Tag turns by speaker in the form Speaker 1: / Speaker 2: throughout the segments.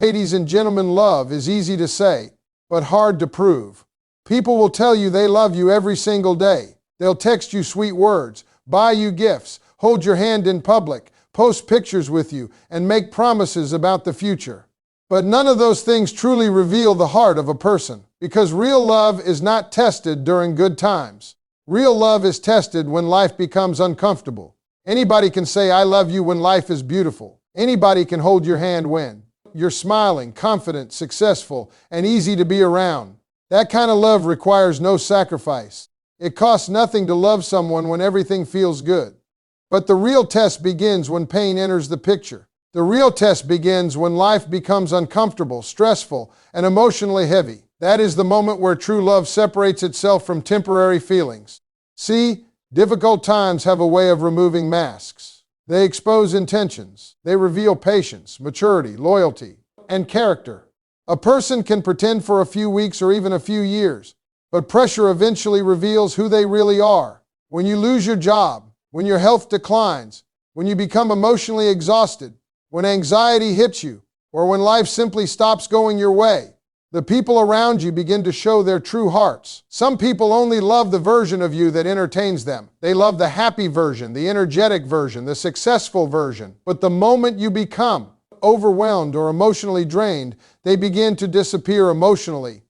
Speaker 1: Ladies and gentlemen, love is easy to say, but hard to prove. People will tell you they love you every single day. They'll text you sweet words, buy you gifts, hold your hand in public, post pictures with you, and make promises about the future. But none of those things truly reveal the heart of a person, because real love is not tested during good times. Real love is tested when life becomes uncomfortable. Anybody can say, "I love you" when life is beautiful. Anybody can hold your hand when you're smiling, confident, successful, and easy to be around. That kind of love requires no sacrifice. It costs nothing to love someone when everything feels good. But the real test begins when pain enters the picture. The real test begins when life becomes uncomfortable, stressful, and emotionally heavy. That is the moment where true love separates itself from temporary feelings. See, difficult times have a way of removing masks. They expose intentions. They reveal patience, maturity, loyalty, and character. A person can pretend for a few weeks or even a few years, but pressure eventually reveals who they really are. When you lose your job, when your health declines, when you become emotionally exhausted, when anxiety hits you, or when life simply stops going your way, the people around you begin to show their true hearts. Some people only love the version of you that entertains them. They love the happy version, the energetic version, the successful version. But the moment you become overwhelmed or emotionally drained, they begin to disappear emotionally.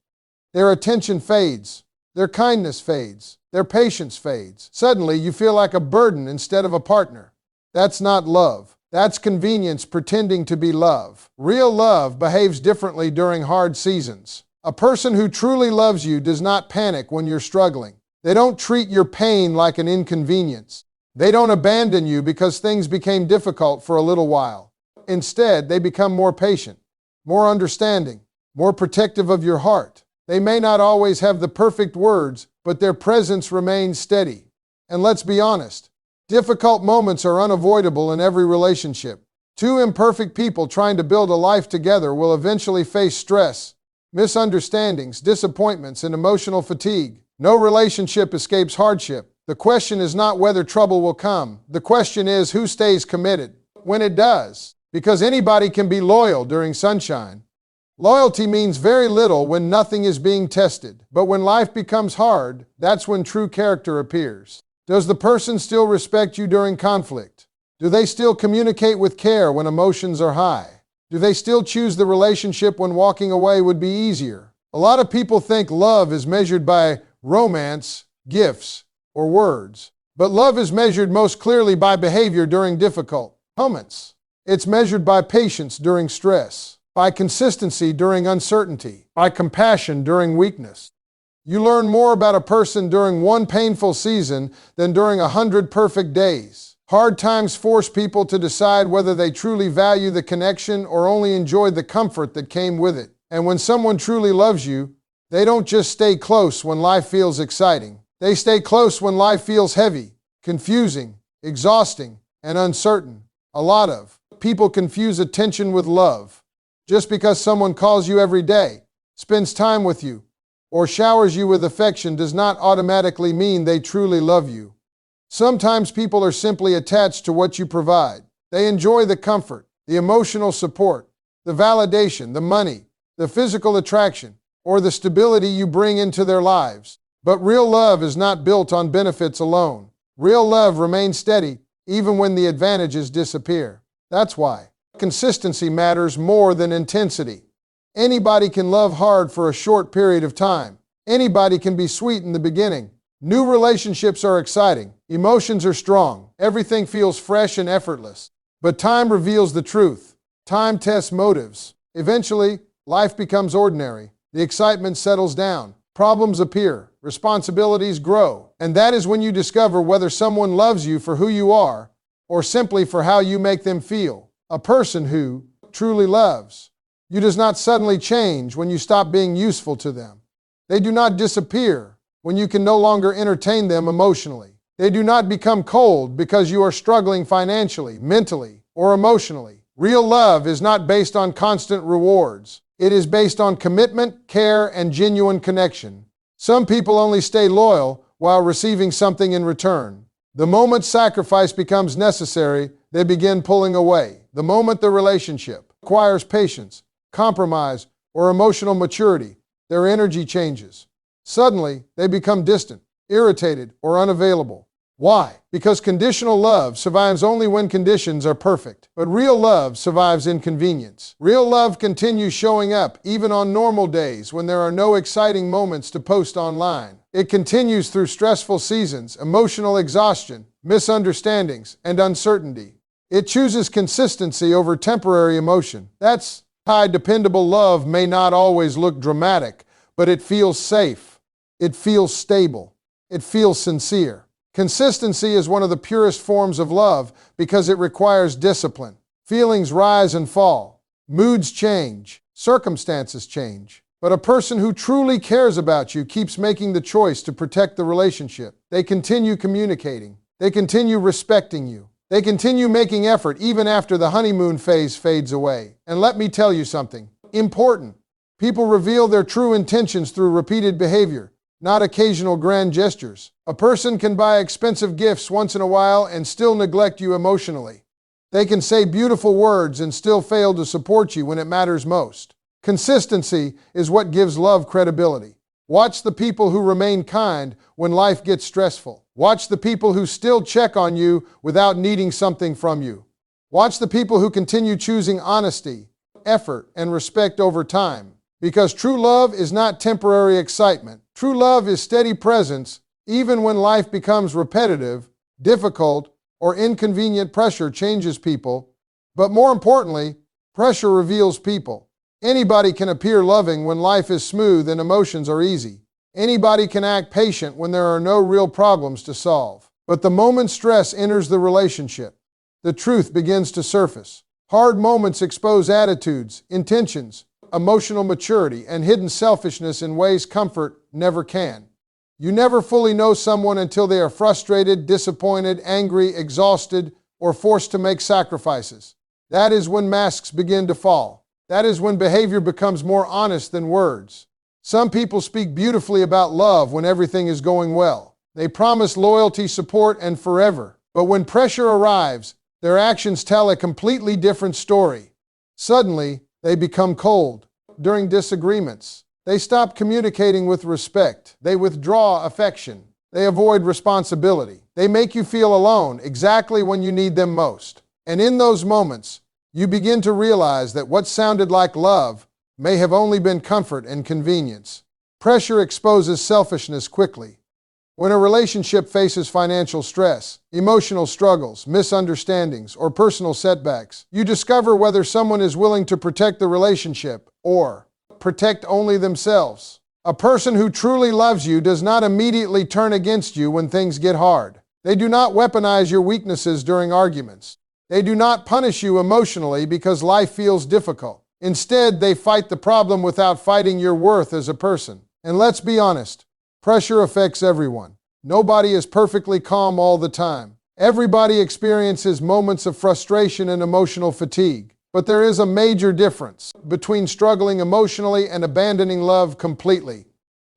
Speaker 1: Their attention fades. Their kindness fades. Their patience fades. Suddenly, you feel like a burden instead of a partner. That's not love. That's convenience pretending to be love. Real love behaves differently during hard seasons. A person who truly loves you does not panic when you're struggling. They don't treat your pain like an inconvenience. They don't abandon you because things became difficult for a little while. Instead, they become more patient, more understanding, more protective of your heart. They may not always have the perfect words, but their presence remains steady. And let's be honest, difficult moments are unavoidable in every relationship. Two imperfect people trying to build a life together will eventually face stress, misunderstandings, disappointments, and emotional fatigue. No relationship escapes hardship. The question is not whether trouble will come. The question is who stays committed when it does. Because anybody can be loyal during sunshine. Loyalty means very little when nothing is being tested. But when life becomes hard, that's when true character appears. Does the person still respect you during conflict? Do they still communicate with care when emotions are high? Do they still choose the relationship when walking away would be easier? A lot of people think love is measured by romance, gifts, or words. But love is measured most clearly by behavior during difficult moments. It's measured by patience during stress, by consistency during uncertainty, by compassion during weakness. You learn more about a person during one painful season than during 100 perfect days. Hard times force people to decide whether they truly value the connection or only enjoy the comfort that came with it. And when someone truly loves you, they don't just stay close when life feels exciting. They stay close when life feels heavy, confusing, exhausting, and uncertain. A lot of people confuse attention with love. Just because someone calls you every day, spends time with you, or showers you with affection does not automatically mean they truly love you. Sometimes people are simply attached to what you provide. They enjoy the comfort, the emotional support, the validation, the money, the physical attraction, or the stability you bring into their lives. But real love is not built on benefits alone. Real love remains steady even when the advantages disappear. That's why consistency matters more than intensity. Anybody can love hard for a short period of time. Anybody can be sweet in the beginning. New relationships are exciting. Emotions are strong. Everything feels fresh and effortless. But time reveals the truth. Time tests motives. Eventually, life becomes ordinary. The excitement settles down. Problems appear. Responsibilities grow. And that is when you discover whether someone loves you for who you are or simply for how you make them feel. A person who truly loves you does not suddenly change when you stop being useful to them. They do not disappear when you can no longer entertain them emotionally. They do not become cold because you are struggling financially, mentally, or emotionally. Real love is not based on constant rewards. It is based on commitment, care, and genuine connection. Some people only stay loyal while receiving something in return. The moment sacrifice becomes necessary, they begin pulling away. The moment the relationship requires patience, compromise, or emotional maturity, their energy changes. Suddenly, they become distant, irritated, or unavailable. Why? Because conditional love survives only when conditions are perfect. But real love survives inconvenience. Real love continues showing up even on normal days when there are no exciting moments to post online. It continues through stressful seasons, emotional exhaustion, misunderstandings, and uncertainty. It chooses consistency over temporary emotion. That's why dependable love may not always look dramatic, but it feels safe. It feels stable. It feels sincere. Consistency is one of the purest forms of love because it requires discipline. Feelings rise and fall. Moods change. Circumstances change. But a person who truly cares about you keeps making the choice to protect the relationship. They continue communicating. They continue respecting you. They continue making effort even after the honeymoon phase fades away. And let me tell you something important. People reveal their true intentions through repeated behavior, not occasional grand gestures. A person can buy expensive gifts once in a while and still neglect you emotionally. They can say beautiful words and still fail to support you when it matters most. Consistency is what gives love credibility. Watch the people who remain kind when life gets stressful. Watch the people who still check on you without needing something from you. Watch the people who continue choosing honesty, effort, and respect over time. Because true love is not temporary excitement. True love is steady presence, even when life becomes repetitive, difficult, or inconvenient. Pressure changes people, but more importantly, pressure reveals people. Anybody can appear loving when life is smooth and emotions are easy. Anybody can act patient when there are no real problems to solve. But the moment stress enters the relationship, the truth begins to surface. Hard moments expose attitudes, intentions, emotional maturity, and hidden selfishness in ways comfort never can. You never fully know someone until they are frustrated, disappointed, angry, exhausted, or forced to make sacrifices. That is when masks begin to fall. That is when behavior becomes more honest than words. Some people speak beautifully about love when everything is going well. They promise loyalty, support, and forever. But when pressure arrives, their actions tell a completely different story. Suddenly, they become cold. During disagreements, they stop communicating with respect. They withdraw affection. They avoid responsibility. They make you feel alone exactly when you need them most. And in those moments, you begin to realize that what sounded like love may have only been comfort and convenience. Pressure exposes selfishness quickly. When a relationship faces financial stress, emotional struggles, misunderstandings, or personal setbacks, you discover whether someone is willing to protect the relationship or protect only themselves. A person who truly loves you does not immediately turn against you when things get hard. They do not weaponize your weaknesses during arguments. They do not punish you emotionally because life feels difficult. Instead, they fight the problem without fighting your worth as a person. And let's be honest, pressure affects everyone. Nobody is perfectly calm all the time. Everybody experiences moments of frustration and emotional fatigue. But there is a major difference between struggling emotionally and abandoning love completely.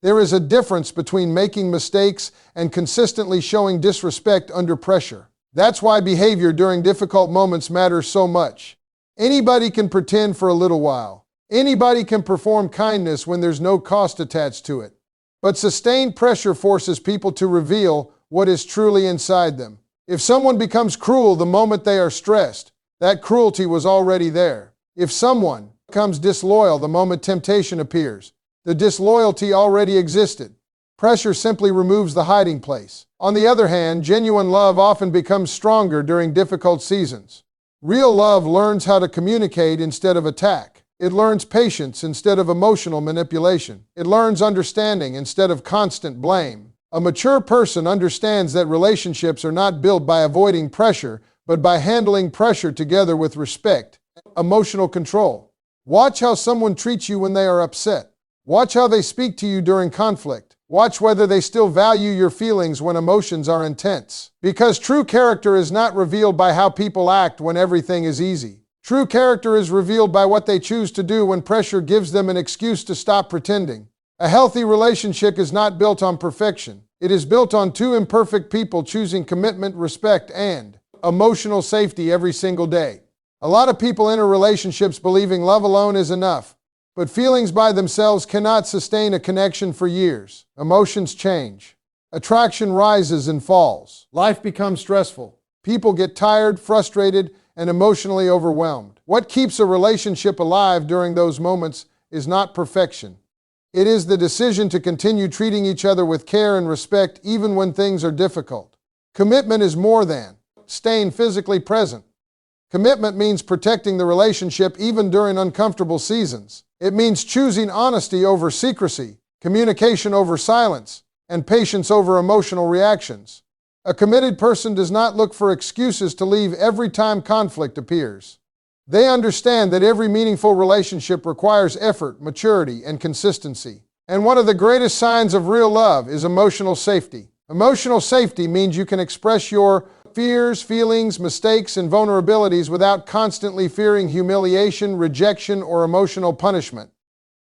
Speaker 1: There is a difference between making mistakes and consistently showing disrespect under pressure. That's why behavior during difficult moments matters so much. Anybody can pretend for a little while. Anybody can perform kindness when there's no cost attached to it. But sustained pressure forces people to reveal what is truly inside them. If someone becomes cruel the moment they are stressed, that cruelty was already there. If someone becomes disloyal the moment temptation appears, the disloyalty already existed. Pressure simply removes the hiding place. On the other hand, genuine love often becomes stronger during difficult seasons. Real love learns how to communicate instead of attack. It learns patience instead of emotional manipulation. It learns understanding instead of constant blame. A mature person understands that relationships are not built by avoiding pressure, but by handling pressure together with respect, emotional control. Watch how someone treats you when they are upset. Watch how they speak to you during conflict. Watch whether they still value your feelings when emotions are intense. Because true character is not revealed by how people act when everything is easy. True character is revealed by what they choose to do when pressure gives them an excuse to stop pretending. A healthy relationship is not built on perfection. It is built on two imperfect people choosing commitment, respect, and emotional safety every single day. A lot of people enter relationships believing love alone is enough, but feelings by themselves cannot sustain a connection for years. Emotions change. Attraction rises and falls. Life becomes stressful. People get tired, frustrated, and emotionally overwhelmed. What keeps a relationship alive during those moments is not perfection. It is the decision to continue treating each other with care and respect even when things are difficult. Commitment is more than staying physically present. Commitment means protecting the relationship even during uncomfortable seasons. It means choosing honesty over secrecy, communication over silence, and patience over emotional reactions. A committed person does not look for excuses to leave every time conflict appears. They understand that every meaningful relationship requires effort, maturity, and consistency. And one of the greatest signs of real love is emotional safety. Emotional safety means you can express your fears, feelings, mistakes, and vulnerabilities without constantly fearing humiliation, rejection, or emotional punishment.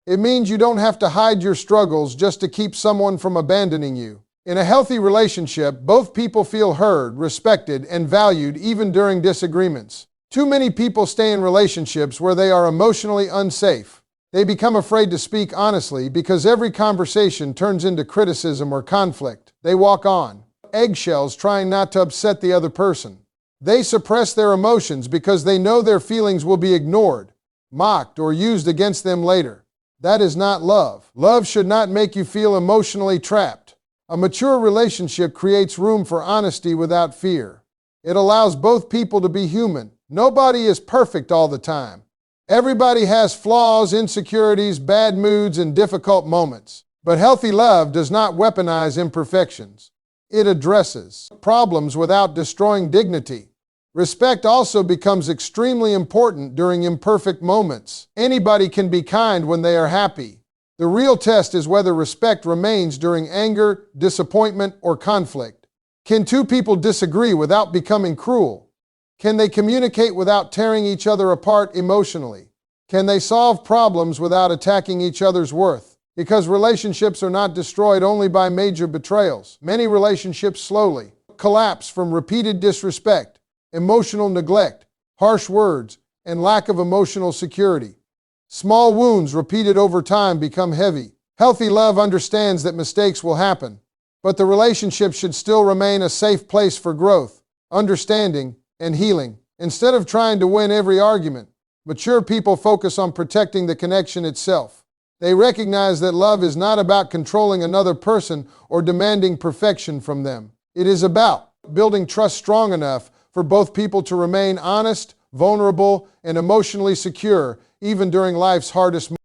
Speaker 1: It means you don't have to hide your struggles just to keep someone from abandoning you. In a healthy relationship, both people feel heard, respected, and valued even during disagreements. Too many people stay in relationships where they are emotionally unsafe. They become afraid to speak honestly because every conversation turns into criticism or conflict. They walk on eggshells, trying not to upset the other person. They suppress their emotions because they know their feelings will be ignored, mocked, or used against them later. That is not love. Love should not make you feel emotionally trapped. A mature relationship creates room for honesty without fear. It allows both people to be human. Nobody is perfect all the time. Everybody has flaws, insecurities, bad moods, and difficult moments. But healthy love does not weaponize imperfections. It addresses problems without destroying dignity. Respect also becomes extremely important during imperfect moments. Anybody can be kind when they are happy. The real test is whether respect remains during anger, disappointment, or conflict. Can two people disagree without becoming cruel? Can they communicate without tearing each other apart emotionally? Can they solve problems without attacking each other's worth? Because relationships are not destroyed only by major betrayals. Many relationships slowly collapse from repeated disrespect, emotional neglect, harsh words, and lack of emotional security. Small wounds repeated over time become heavy. Healthy love understands that mistakes will happen, but the relationship should still remain a safe place for growth, understanding, and healing. Instead of trying to win every argument, mature people focus on protecting the connection itself. They recognize that love is not about controlling another person or demanding perfection from them. It is about building trust strong enough for both people to remain honest, vulnerable, and emotionally secure, even during life's hardest moments.